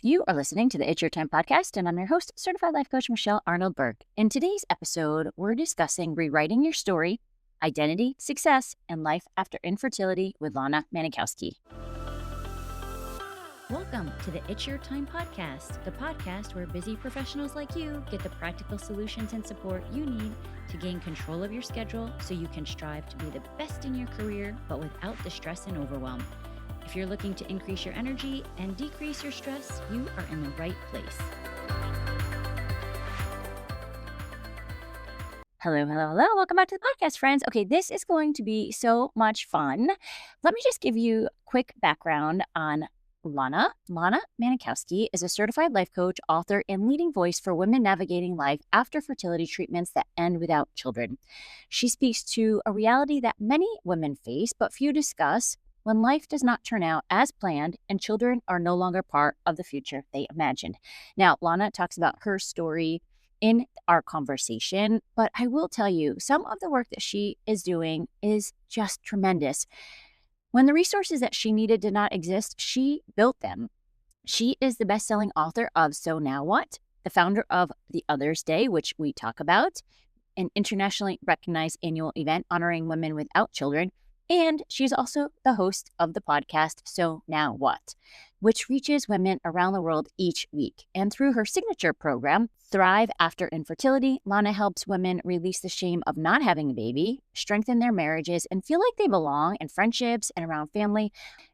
You are listening to the It's Your Time podcast, and I'm your host, Certified Life Coach Michelle Arnold-Berg. In today's episode, we're discussing rewriting your story, identity, success, and life after infertility with Lana Manikowski. Welcome to the It's Your Time podcast, the podcast where busy professionals like you get the practical solutions and support you need to gain control of your schedule so you can strive to be the best in your career, but without the stress and overwhelm. If you're looking to increase your energy and decrease your stress, you are in the right place. Hello. Welcome back to the podcast, friends. Okay, this is going to be so much fun. Let me just give you a quick background on Lana. Lana Manikowski is a certified life coach, author, and leading voice for women navigating life after fertility treatments that end without children. She speaks to a reality that many women face, but few discuss, when life does not turn out as planned and children are no longer part of the future they imagined. Now, Lana talks about her story in our conversation, but I will tell you, some of the work that she is doing is just tremendous. When the resources that she needed did not exist, she built them. She is the best-selling author of So Now What?, the founder of The Others Day, which we talk about, an internationally recognized annual event honoring women without children. And she's also the host of the podcast, So Now What?, which reaches women around the world each week. And through her signature program, Thrive After Infertility, Lana helps women release the shame of not having a baby, strengthen their marriages, and feel like they belong in friendships and around family.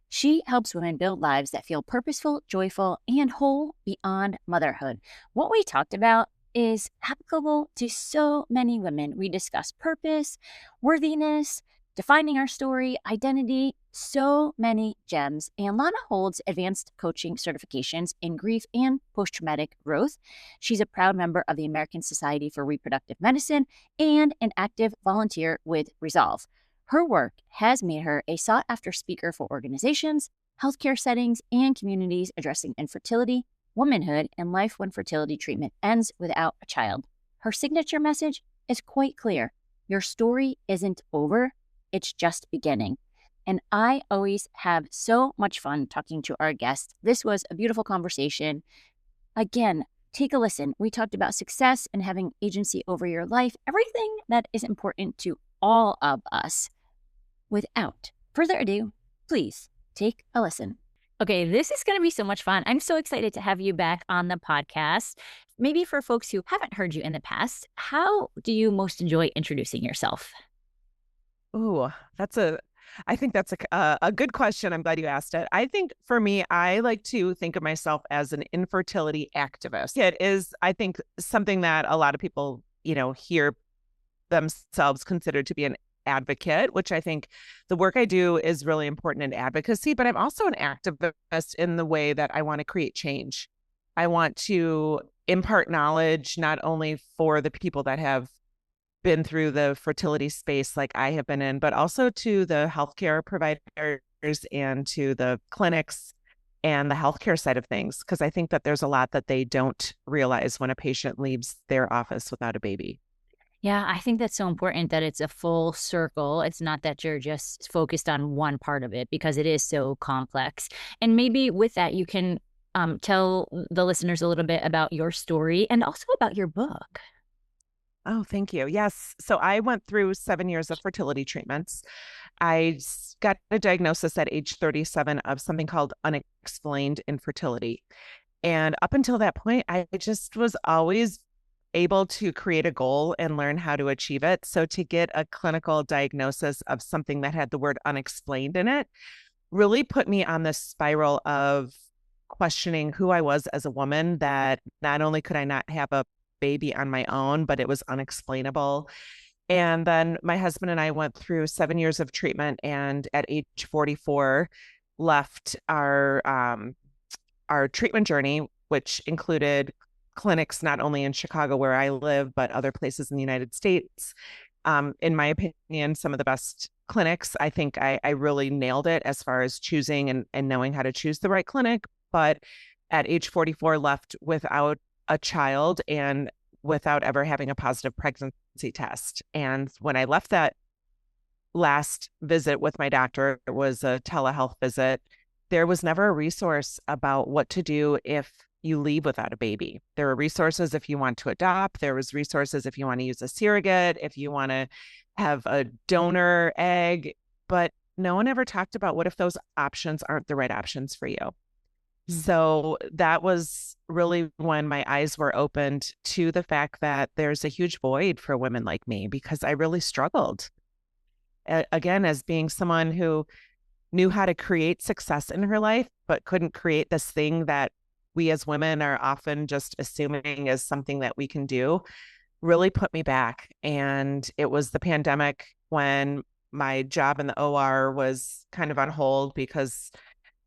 She helps women build lives that feel purposeful, joyful, and whole beyond motherhood. What we talked about is applicable to so many women. We discuss purpose, worthiness, defining our story, identity, so many gems. And Lana holds advanced coaching certifications in grief and post-traumatic growth. She's a proud member of the American Society for Reproductive Medicine and an active volunteer with Resolve. Her work has made her a sought-after speaker for organizations, healthcare settings, and communities addressing infertility, womanhood, and life when fertility treatment ends without a child. Her signature message is quite clear. Your story isn't over. It's just beginning. And I always have so much fun talking to our guests. This was a beautiful conversation. Again, take a listen. We talked about success and having agency over your life, everything that is important to all of us. Without further ado, please take a listen. Okay, this is going to be so much fun. I'm so excited to have you back on the podcast. Maybe for folks who haven't heard you in the past, how do you most enjoy introducing yourself? Oh, I think that's a good question. I'm glad you asked it. I think for me, I like to think of myself as an infertility activist. It is, I think, something that a lot of people, hear themselves considered to be an advocate, which I think the work I do is really important in advocacy, but I'm also an activist in the way that I want to create change. I want to impart knowledge, not only for the people that have been through the fertility space like I have been in, but also to the healthcare providers and to the clinics and the healthcare side of things, because I think that there's a lot that they don't realize when a patient leaves their office without a baby. Yeah, I think that's so important that it's a full circle. It's not that you're just focused on one part of it, because it is so complex. And maybe with that, you can tell the listeners a little bit about your story and also about your book. Oh, thank you. Yes. So I went through 7 years of fertility treatments. I got a diagnosis at age 37 of something called unexplained infertility. And up until that point, I just was always able to create a goal and learn how to achieve it. So to get a clinical diagnosis of something that had the word unexplained in it really put me on this spiral of questioning who I was as a woman, that not only could I not have a baby on my own, but it was unexplainable. And then my husband and I went through 7 years of treatment, and at age 44 left our treatment journey, which included clinics not only in Chicago where I live, but other places in the United States. In my opinion, some of the best clinics. I think I really nailed it as far as choosing and knowing how to choose the right clinic. But at age 44 left without a child and without ever having a positive pregnancy test. And when I left that last visit with my doctor, it was a telehealth visit, there was never a resource about what to do if you leave without a baby. There were resources if you want to adopt. There was resources if you want to use a surrogate, if you want to have a donor egg, but no one ever talked about what if those options aren't the right options for you. Mm. So that was really when my eyes were opened to the fact that there's a huge void for women like me because I really struggled. Again, as being someone who knew how to create success in her life, but couldn't create this thing that we as women are often just assuming is something that we can do, really put me back. And it was the pandemic when my job in the OR was kind of on hold because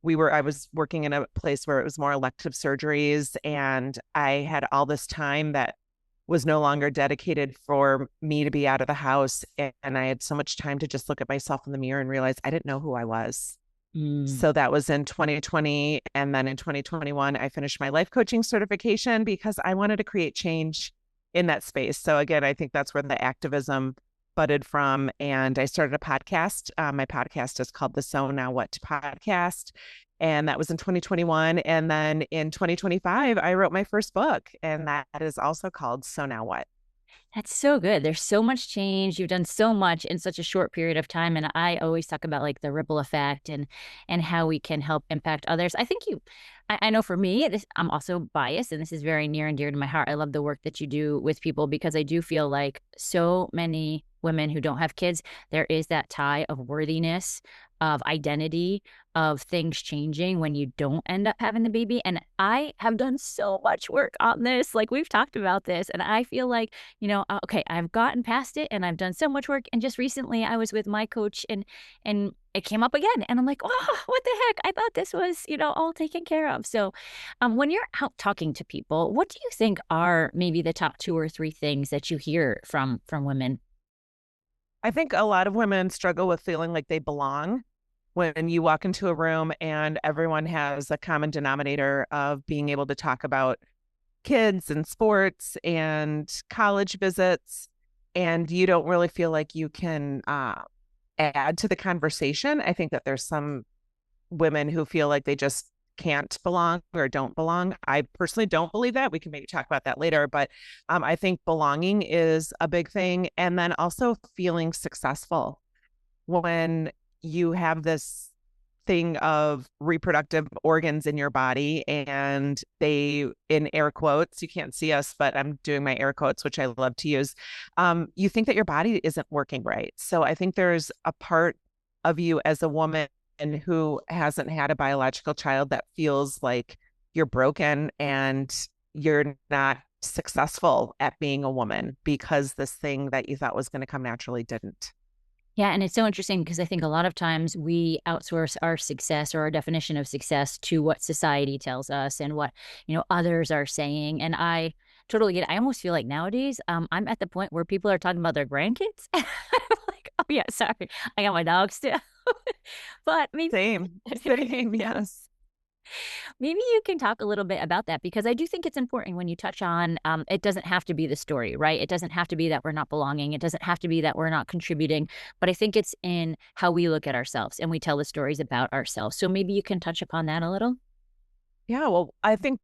I was working in a place where it was more elective surgeries, and I had all this time that was no longer dedicated for me to be out of the house. And I had so much time to just look at myself in the mirror and realize I didn't know who I was. Mm. So that was in 2020. And then in 2021, I finished my life coaching certification because I wanted to create change in that space. So again, I think that's where the activism budded from. And I started a podcast. My podcast is called the So Now What podcast. And that was in 2021. And then in 2025, I wrote my first book, and that is also called So Now What? That's so good. There's so much change. You've done so much in such a short period of time. And I always talk about like the ripple effect and how we can help impact others. I think I know for me, I'm also biased, and this is very near and dear to my heart. I love the work that you do with people because I do feel like so many women who don't have kids, there is that tie of worthiness, of identity, of things changing when you don't end up having the baby. And I have done so much work on this. Like we've talked about this, and I feel like, okay, I've gotten past it and I've done so much work. And just recently I was with my coach and it came up again. And I'm like, oh, what the heck? I thought this was, all taken care of. So when you're out talking to people, what do you think are maybe the top two or three things that you hear from women? I think a lot of women struggle with feeling like they belong when you walk into a room and everyone has a common denominator of being able to talk about kids and sports and college visits, and you don't really feel like you can add to the conversation. I think that there's some women who feel like they just can't belong or don't belong. I personally don't believe that. We can maybe talk about that later, but I think belonging is a big thing. And then also feeling successful when you have this thing of reproductive organs in your body and they, in air quotes, you can't see us, but I'm doing my air quotes, which I love to use. You think that your body isn't working right. So I think there's a part of you as a woman and who hasn't had a biological child that feels like you're broken and you're not successful at being a woman because this thing that you thought was going to come naturally didn't. Yeah, and it's so interesting because I think a lot of times we outsource our success or our definition of success to what society tells us and what, others are saying. And I totally get it. I almost feel like nowadays, I'm at the point where people are talking about their grandkids. I'm like, oh yeah, sorry. I got my dogs still. But maybe Same, same, yes. maybe you can talk a little bit about that because I do think it's important when you touch on it doesn't have to be the story, right? It doesn't have to be that we're not belonging. It doesn't have to be that we're not contributing. But I think it's in how we look at ourselves and we tell the stories about ourselves. So maybe you can touch upon that a little. Yeah, well, I think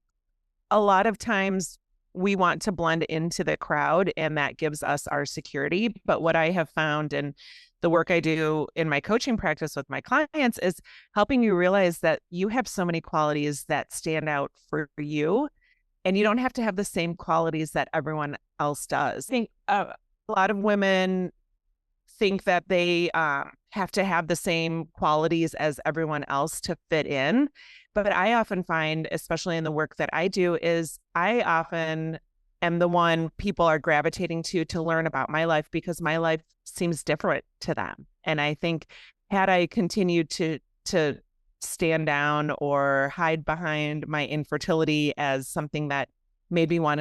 a lot of times we want to blend into the crowd and that gives us our security. But what I have found in the work I do in my coaching practice with my clients is helping you realize that you have so many qualities that stand out for you, and you don't have to have the same qualities that everyone else does. I think a lot of women think that they have to have the same qualities as everyone else to fit in. But I often find, especially in the work that I do, is I often am the one people are gravitating to learn about my life because my life seems different to them. And I think had I continued to stand down or hide behind my infertility as something that maybe want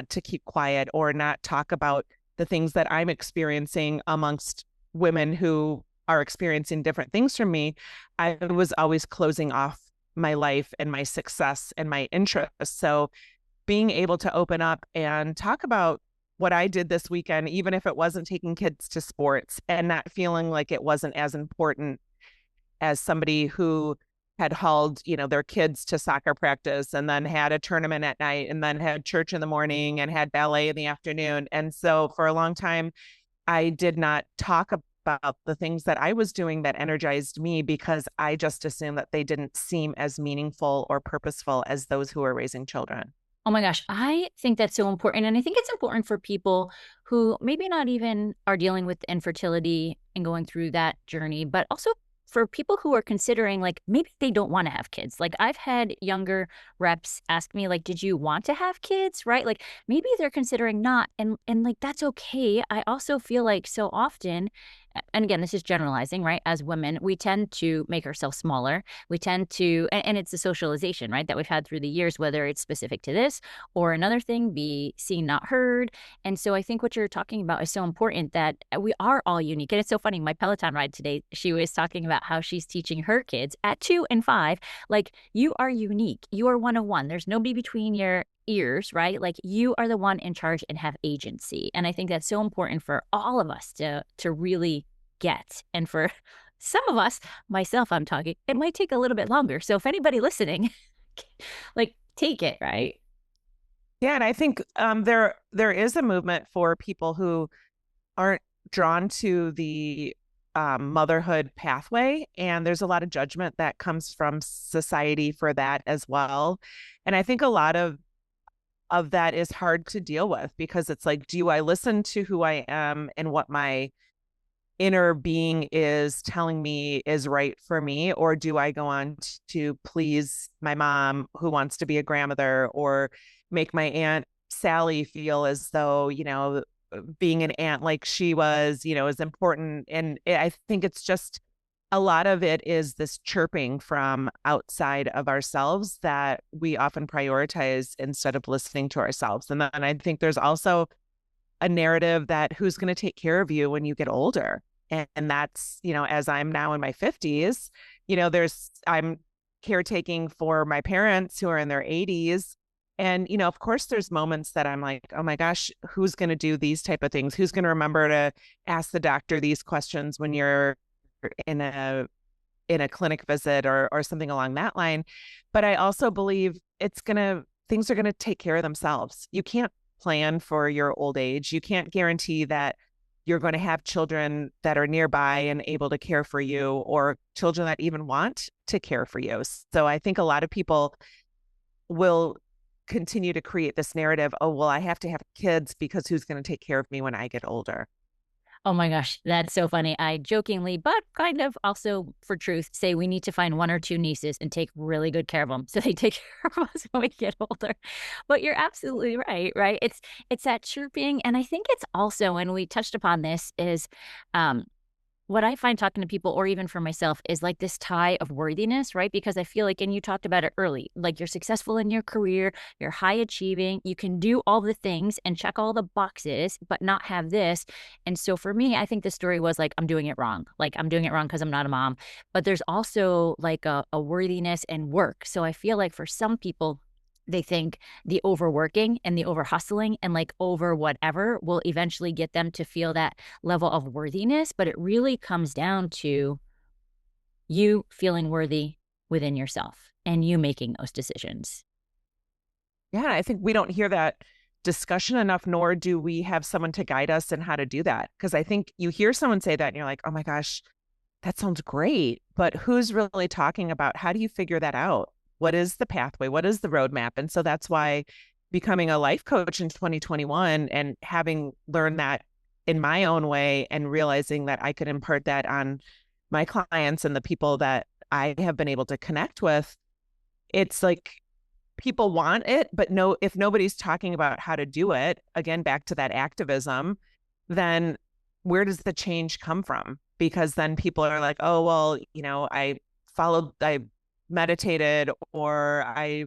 to keep quiet or not talk about the things that I'm experiencing amongst women who are experiencing different things from me, I was always closing off my life and my success and my interests. So being able to open up and talk about what I did this weekend, even if it wasn't taking kids to sports, and not feeling like it wasn't as important as somebody who had hauled, their kids to soccer practice and then had a tournament at night and then had church in the morning and had ballet in the afternoon. And so for a long time, I did not talk about the things that I was doing that energized me because I just assumed that they didn't seem as meaningful or purposeful as those who are raising children. Oh my gosh, I think that's so important. And I think it's important for people who maybe not even are dealing with infertility and going through that journey, but also for people who are considering, like, maybe they don't want to have kids. Like, I've had younger reps ask me, like, did you want to have kids? Right? Like, maybe they're considering not. And like, that's okay. I also feel like so often, and again, this is generalizing, right? As women, we tend to make ourselves smaller. We tend to, and it's a socialization, right, that we've had through the years, whether it's specific to this or another thing, be seen, not heard. And so I think what you're talking about is so important, that we are all unique. And it's so funny. My Peloton ride today, she was talking about how she's teaching her kids at 2 and 5, like, you are unique. You are one of one. There's nobody between your ears, right? Like, you are the one in charge and have agency. And I think that's so important for all of us to really get. And for some of us, myself, I'm talking, it might take a little bit longer. So if anybody listening, like, take it, right? Yeah, and I think there is a movement for people who aren't drawn to the motherhood pathway, and there's a lot of judgment that comes from society for that as well. And I think a lot of that is hard to deal with because it's like, do I listen to who I am and what my inner being is telling me is right for me, or do I go on to please my mom who wants to be a grandmother, or make my aunt Sally feel as though, being an aunt like she was, is important. And I think it's just a lot of it is this chirping from outside of ourselves that we often prioritize instead of listening to ourselves. And then I think there's also a narrative that who's going to take care of you when you get older. And that's, as I'm now in my 50s, I'm caretaking for my parents who are in their 80s. And, of course, there's moments that I'm like, oh my gosh, who's going to do these type of things? Who's going to remember to ask the doctor these questions when you're in a clinic visit or something along that line? But I also believe things are going to take care of themselves. You can't plan for your old age. You can't guarantee that you're going to have children that are nearby and able to care for you, or children that even want to care for you. So I think a lot of people will continue to create this narrative, oh, well, I have to have kids because who's going to take care of me when I get older? Oh my gosh, that's so funny. I jokingly, but kind of also for truth, say we need to find 1 or 2 nieces and take really good care of them so they take care of us when we get older. But you're absolutely right, right? It's that chirping, and I think it's also, and we touched upon this, is what I find talking to people, or even for myself, is like this tie of worthiness, right? Because I feel like, and you talked about it early, like, you're successful in your career, you're high achieving, you can do all the things and check all the boxes, but not have this. And so for me, I think the story was like, I'm doing it wrong. Like, I'm doing it wrong because I'm not a mom. But there's also like a worthiness and work. So I feel like for some people, they think the overworking and the over hustling and like over whatever will eventually get them to feel that level of worthiness. But it really comes down to you feeling worthy within yourself and you making those decisions. Yeah, I think we don't hear that discussion enough, nor do we have someone to guide us in how to do that. Because I think you hear someone say that and you're like, oh my gosh, that sounds great. But who's really talking about how do you figure that out? What is the pathway? What is the roadmap? And so that's why becoming a life coach in 2021 and having learned that in my own way and realizing that I could impart that on my clients and the people that I have been able to connect with, it's like people want it, but no, if nobody's talking about how to do it, again, back to that activism, then where does the change come from? Because then people are like, oh, well, I meditated, or I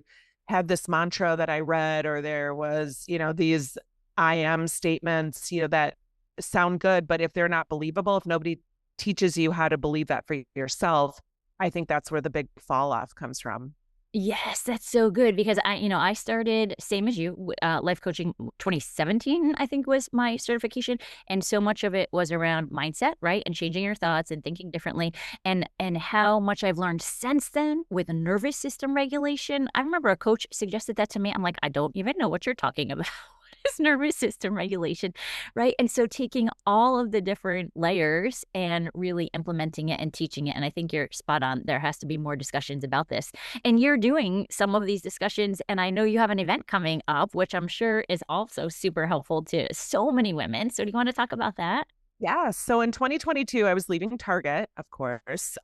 had this mantra that I read, or there was, these I am statements, that sound good, but if they're not believable, if nobody teaches you how to believe that for yourself, I think that's where the big fall off comes from. Yes, that's so good because I started same as you, life coaching 2017, I think was my certification. And so much of it was around mindset, right? And changing your thoughts and thinking differently. And how much I've learned since then with nervous system regulation. I remember a coach suggested that to me. I'm like, I don't even know what you're talking about. What is nervous system regulation? Right. And so taking all of the different layers and really implementing it and teaching it. And I think you're spot on. There has to be more discussions about this. And you're doing some of these discussions, and I know you have an event coming up, which I'm sure is also super helpful to so many women. So do you want to talk about that? Yeah. So in 2022, I was leaving Target, of course, which,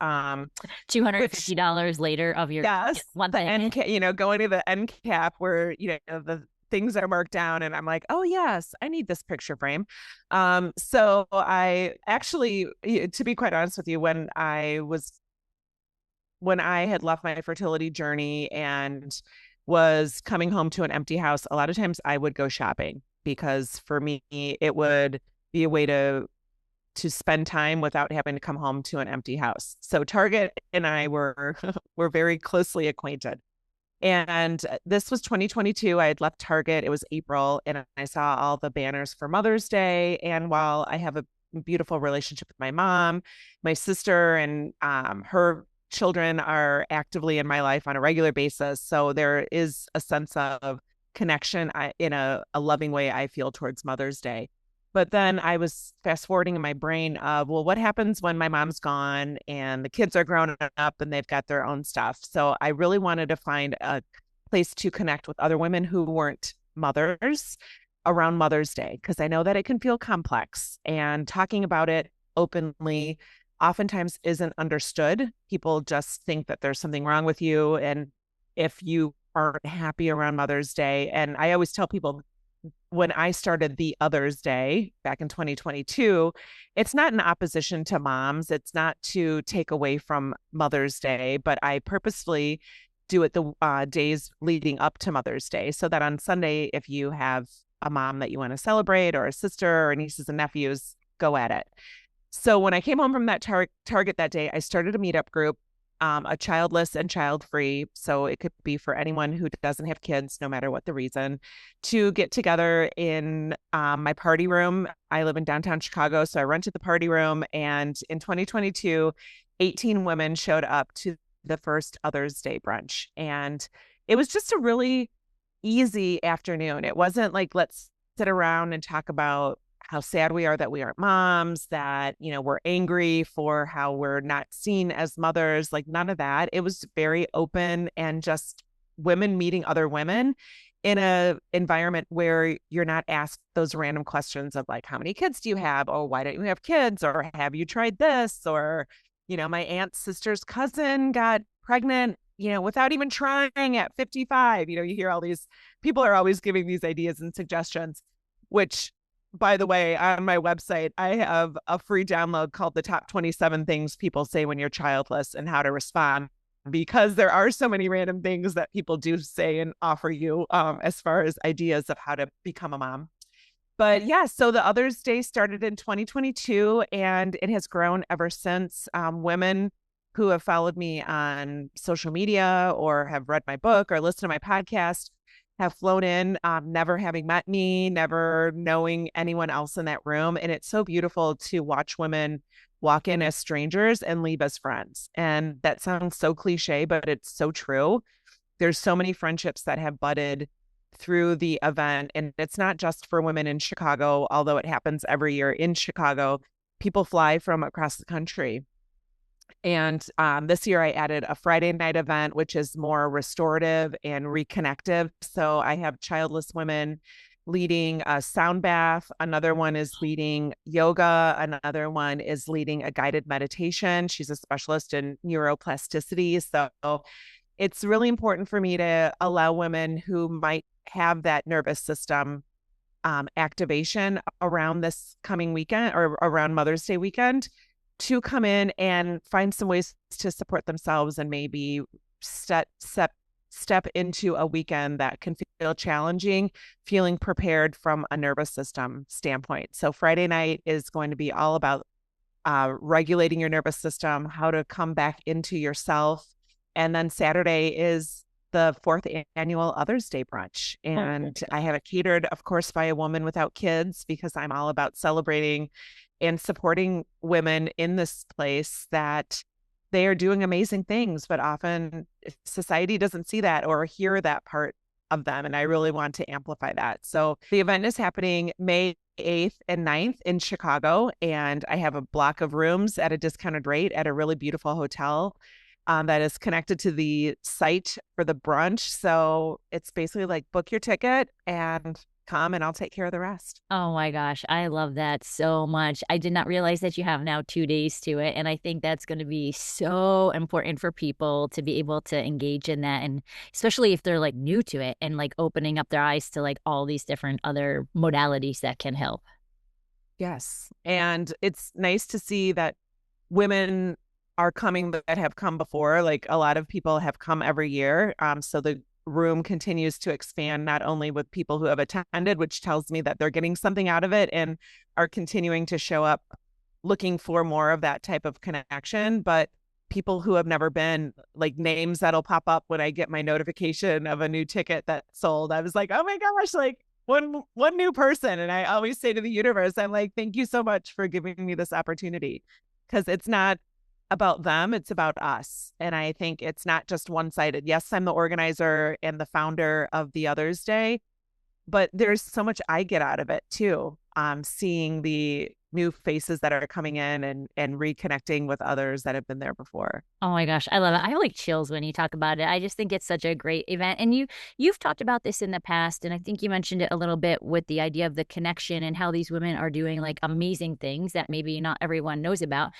$250 later of your yes, one the thing. end cap, going to the end cap where, the things are marked down and I'm like, oh yes, I need this picture frame. So I actually, to be quite honest with you, when I had left my fertility journey and was coming home to an empty house, a lot of times I would go shopping because for me, it would be a way to spend time without having to come home to an empty house. So Target and I were were very closely acquainted. And this was 2022. I had left Target. It was April, and I saw all the banners for Mother's Day. And while I have a beautiful relationship with my mom, my sister, and her children are actively in my life on a regular basis. So there is a sense of connection in a loving way I feel towards Mother's Day. But then I was fast forwarding in my brain of, well, what happens when my mom's gone and the kids are grown up and they've got their own stuff? So I really wanted to find a place to connect with other women who weren't mothers around Mother's Day, because I know that it can feel complex and talking about it openly oftentimes isn't understood. People just think that there's something wrong with you. And if you aren't happy around Mother's Day, and I always tell people, when I started the Others Day back in 2022, it's not in opposition to moms. It's not to take away from Mother's Day, but I purposefully do it the days leading up to Mother's Day so that on Sunday, if you have a mom that you want to celebrate or a sister or nieces and nephews, go at it. So when I came home from that Target that day, I started a meetup group, a childless and child-free. So it could be for anyone who doesn't have kids, no matter what the reason, to get together in my party room. I live in downtown Chicago, so I rented the party room. And in 2022, 18 women showed up to the first Others Day brunch. And it was just a really easy afternoon. It wasn't like, let's sit around and talk about how sad we are that we aren't moms, that, we're angry for how we're not seen as mothers, like none of that. It was very open and just women meeting other women in a environment where you're not asked those random questions of like, how many kids do you have? Or why don't you have kids? Or have you tried this? Or, my aunt's sister's cousin got pregnant, without even trying at 55. You hear all these people are always giving these ideas and suggestions, which, by the way, on my website, I have a free download called the top 27 things people say when you're childless and how to respond, because there are so many random things that people do say and offer you as far as ideas of how to become a mom. But yeah, so the Others Day started in 2022 and it has grown ever since. Women who have followed me on social media or have read my book or listened to my podcast have flown in, never having met me, never knowing anyone else in that room. And it's so beautiful to watch women walk in as strangers and leave as friends. And that sounds so cliche, but it's so true. There's so many friendships that have budded through the event. And it's not just for women in Chicago, although it happens every year in Chicago. People fly from across the country. And this year I added a Friday night event, which is more restorative and reconnective. So I have childless women leading a sound bath. Another one is leading yoga. Another one is leading a guided meditation. She's a specialist in neuroplasticity. So it's really important for me to allow women who might have that nervous system activation around this coming weekend or around Mother's Day weekend to come in and find some ways to support themselves and maybe step into a weekend that can feel challenging, feeling prepared from a nervous system standpoint. So Friday night is going to be all about regulating your nervous system, how to come back into yourself. And then Saturday is the fourth annual Others Day brunch. Oh, And I have it catered, of course, by a woman without kids because I'm all about celebrating and supporting women in this place that they are doing amazing things, but often society doesn't see that or hear that part of them. And I really want to amplify that. So the event is happening May 8th and 9th in Chicago. And I have a block of rooms at a discounted rate at a really beautiful hotel that is connected to the site for the brunch. So it's basically like book your ticket and come and I'll take care of the rest. oh my gosh, I love that so much. I did not realize that you have now 2 days to it, and I think that's gonna be so important for people to be able to engage in that, and especially if they're, like, new to it and, like, opening up their eyes to, like, all these different other modalities that can help. Yes. And it's nice to see that women are coming that have come before. Like a lot of people have come every year. So the room continues to expand, not only with people who have attended, which tells me that they're getting something out of it and are continuing to show up looking for more of that type of connection, but people who have never been, like names that'll pop up when I get my notification of a new ticket that sold. I was like, oh my gosh, like one new person. And I always say to the universe, I'm like, thank you so much for giving me this opportunity. Because it's not about them, it's about us. And I think it's not just one-sided. Yes, I'm the organizer and the founder of the Others Day, but there's so much I get out of it too. Seeing the new faces that are coming in and reconnecting with others that have been there before. Oh my gosh, I love it. I have, like, chills when you talk about it. I just think it's such a great event, and you've talked about this in the past, and I think you mentioned it a little bit with the idea of the connection and how these women are doing, like, amazing things that maybe not everyone knows about.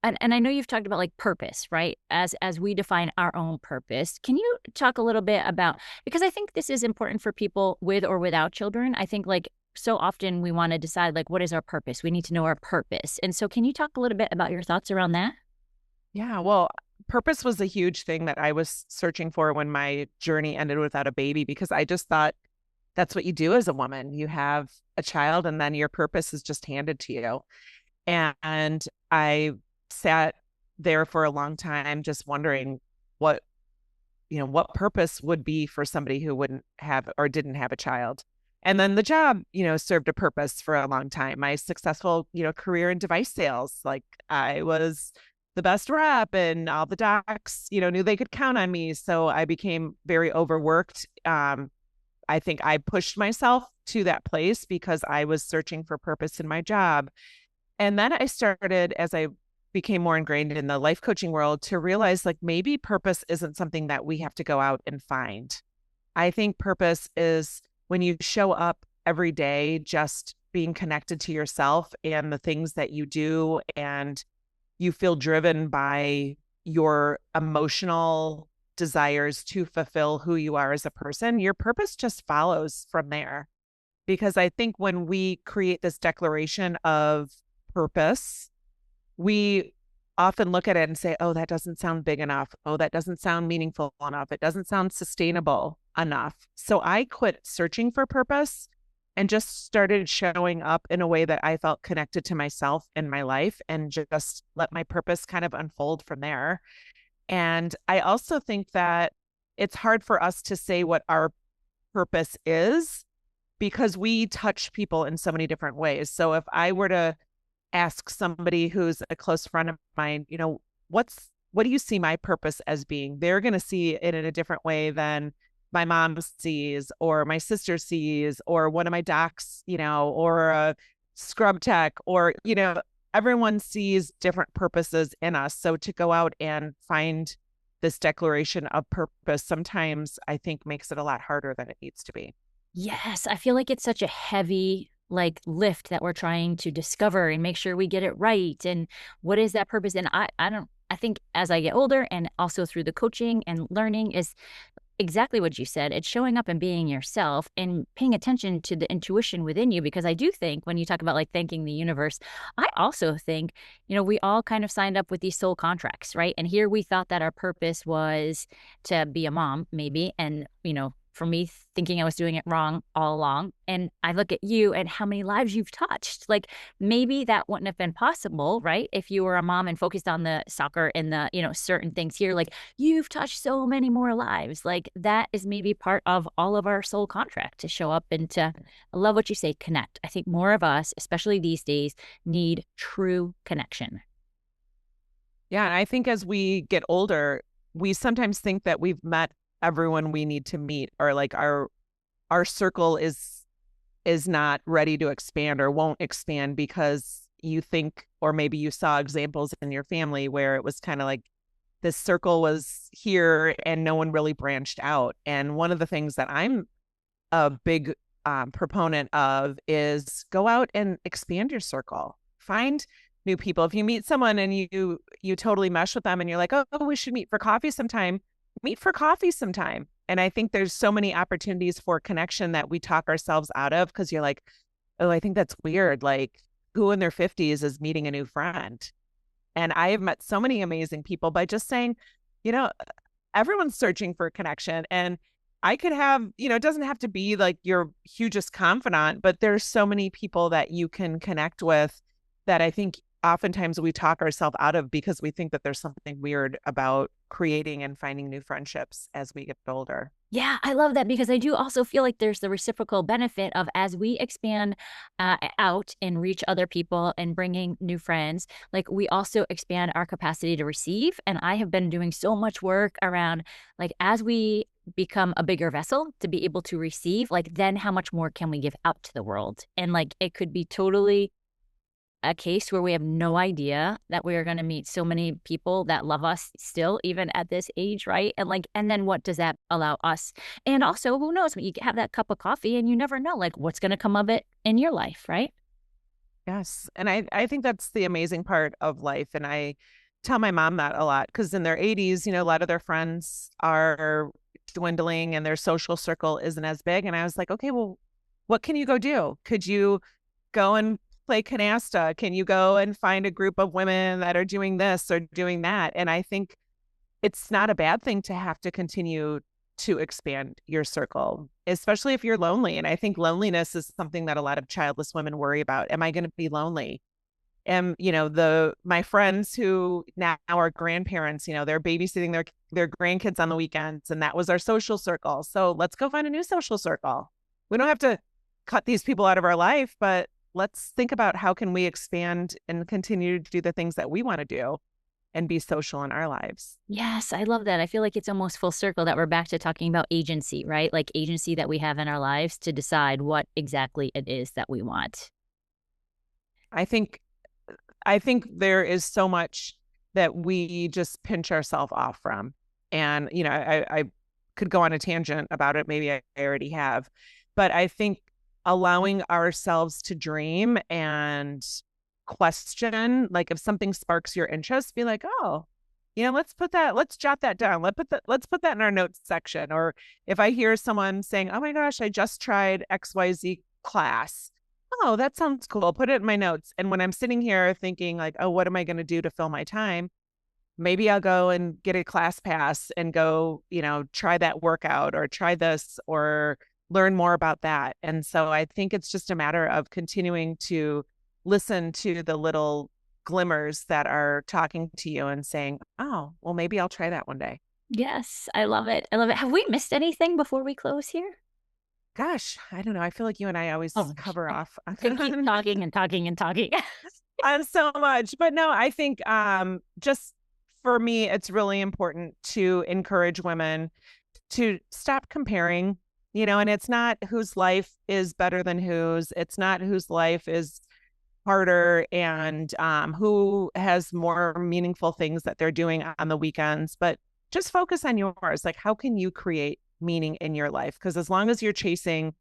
And I know you've talked about, like, purpose, right? As we define our own purpose. Can you talk a little bit about, because I think this is important for people with or without children. I think, like, so often we wanna decide, like, what is our purpose? We need to know our purpose. And so can you talk a little bit about your thoughts around that? Yeah, well, purpose was a huge thing that I was searching for when my journey ended without a baby because I just thought that's what you do as a woman. You have a child and then your purpose is just handed to you. And I sat there for a long time just wondering what, what purpose would be for somebody who wouldn't have or didn't have a child. And then the job, served a purpose for a long time. My successful, career in device sales, like I was the best rep and all the docs, knew they could count on me. So I became very overworked. I think I pushed myself to that place because I was searching for purpose in my job. And then I started, as I became more ingrained in the life coaching world, to realize like maybe purpose isn't something that we have to go out and find. I think purpose is when you show up every day, just being connected to yourself and the things that you do, and you feel driven by your emotional desires to fulfill who you are as a person, your purpose just follows from there. Because I think when we create this declaration of purpose, we often look at it and say, oh, that doesn't sound big enough. Oh, that doesn't sound meaningful enough. It doesn't sound sustainable enough. So I quit searching for purpose and just started showing up in a way that I felt connected to myself in my life and just let my purpose kind of unfold from there. And I also think that it's hard for us to say what our purpose is because we touch people in so many different ways. So if I were to ask somebody who's a close friend of mine, what do you see my purpose as being? They're going to see it in a different way than my mom sees or my sister sees or one of my docs, or a scrub tech or, everyone sees different purposes in us. So to go out and find this declaration of purpose sometimes I think makes it a lot harder than it needs to be. Yes, I feel like it's such a heavy, like, lift that we're trying to discover and make sure we get it right, and what is that purpose? And I think as I get older and also through the coaching and learning is exactly what you said. It's showing up and being yourself and paying attention to the intuition within you, because I do think when you talk about, like, thanking the universe, I also think, we all kind of signed up with these soul contracts, right? And here we thought that our purpose was to be a mom, maybe, and, for me thinking I was doing it wrong all along. And I look at you and how many lives you've touched. Like maybe that wouldn't have been possible, right? If you were a mom and focused on the soccer and the, certain things here, like you've touched so many more lives. Like that is maybe part of all of our soul contract to show up and to, I love what you say, connect. I think more of us, especially these days, need true connection. Yeah, and I think as we get older, we sometimes think that we've met everyone we need to meet, or like our circle is not ready to expand or won't expand because you think, or maybe you saw examples in your family where it was kind of like this circle was here and no one really branched out. And one of the things that I'm a big proponent of is go out and expand your circle. Find new people. If you meet someone and you totally mesh with them and you're like, oh, we should meet for coffee sometime, meet for coffee sometime. And I think there's so many opportunities for connection that we talk ourselves out of because you're like, oh, I think that's weird. Like who in their 50s is meeting a new friend? And I have met so many amazing people by just saying, you know, everyone's searching for a connection. And I could have, it doesn't have to be like your hugest confidant, but there's so many people that you can connect with that I think oftentimes we talk ourselves out of because we think that there's something weird about creating and finding new friendships as we get older. Yeah, I love that because I do also feel like there's the reciprocal benefit of as we expand out and reach other people and bringing new friends, like we also expand our capacity to receive. And I have been doing so much work around like as we become a bigger vessel to be able to receive, like then how much more can we give out to the world? And like it could be totally a case where we have no idea that we are going to meet so many people that love us still, even at this age, right? And like, and then what does that allow us? And also, who knows? You have that cup of coffee and you never know, like, what's going to come of it in your life, right? Yes. And I think that's the amazing part of life. And I tell my mom that a lot because in their 80s, a lot of their friends are dwindling and their social circle isn't as big. And I was like, okay, well, what can you go do? Could you go and play canasta? Can you go and find a group of women that are doing this or doing that? And I think it's not a bad thing to have to continue to expand your circle, especially if you're lonely. And I think loneliness is something that a lot of childless women worry about. Am I going to be lonely? And my friends who now are grandparents, they're babysitting their grandkids on the weekends, and that was our social circle. So let's go find a new social circle. We don't have to cut these people out of our life, but let's think about how can we expand and continue to do the things that we want to do and be social in our lives. Yes, I love that. I feel like it's almost full circle that we're back to talking about agency, right? Like agency that we have in our lives to decide what exactly it is that we want. I think I think there is so much that we just pinch ourselves off from. And, I could go on a tangent about it. Maybe I already have. But I think allowing ourselves to dream and question, like if something sparks your interest, be like, oh, let's jot that down. Let's put that in our notes section. Or if I hear someone saying, oh my gosh, I just tried XYZ class. Oh, that sounds cool. Put it in my notes. And when I'm sitting here thinking like, oh, what am I going to do to fill my time? Maybe I'll go and get a class pass and go, try that workout or try this or learn more about that. And so I think it's just a matter of continuing to listen to the little glimmers that are talking to you and saying, oh, well, maybe I'll try that one day. Yes, I love it. I love it. Have we missed anything before we close here? Gosh, I don't know. I feel like you and I always Oh, cover off could keep talking and talking and talking. on so much. But no, I think just for me, it's really important to encourage women to stop comparing, and it's not whose life is better than whose. It's not whose life is harder and who has more meaningful things that they're doing on the weekends, but just focus on yours. Like, how can you create meaning in your life? Because as long as you're chasing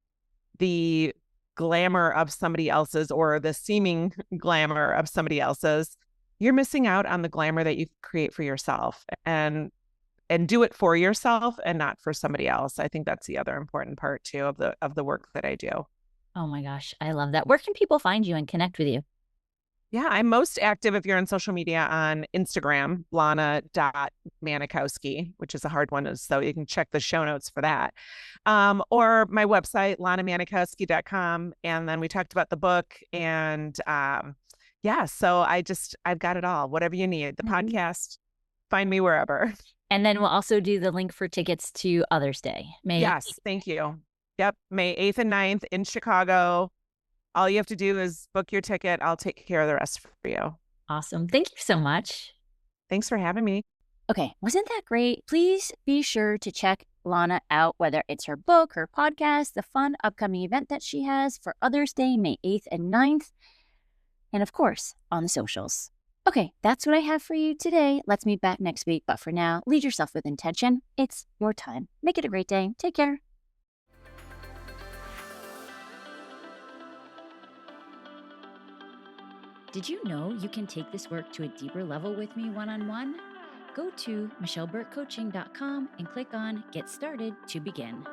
the glamour of somebody else's or the seeming glamour of somebody else's, you're missing out on the glamour that you create for yourself and do it for yourself and not for somebody else. I think that's the other important part too of the work that I do. Oh my gosh, I love that. Where can people find you and connect with you? Yeah, I'm most active if you're on social media on Instagram, Lana.Manikowski, which is a hard one, so you can check the show notes for that. Or my website, lanamanikowski.com. And then we talked about the book and yeah, so I've got it all. Whatever you need. The podcast, find me wherever. And then we'll also do the link for tickets to Other's Day. Yes, thank you. Yep, May 8th and 9th in Chicago. All you have to do is book your ticket. I'll take care of the rest for you. Awesome. Thank you so much. Thanks for having me. Okay, wasn't that great? Please be sure to check Lana out, whether it's her book, her podcast, the fun upcoming event that she has for Other's Day, May 8th and 9th, and of course, on the socials. Okay, that's what I have for you today. Let's meet back next week, but for now, lead yourself with intention. It's your time. Make it a great day. Take care. Did you know you can take this work to a deeper level with me one-on-one? Go to michelleburtcoaching.com and click on Get Started to begin.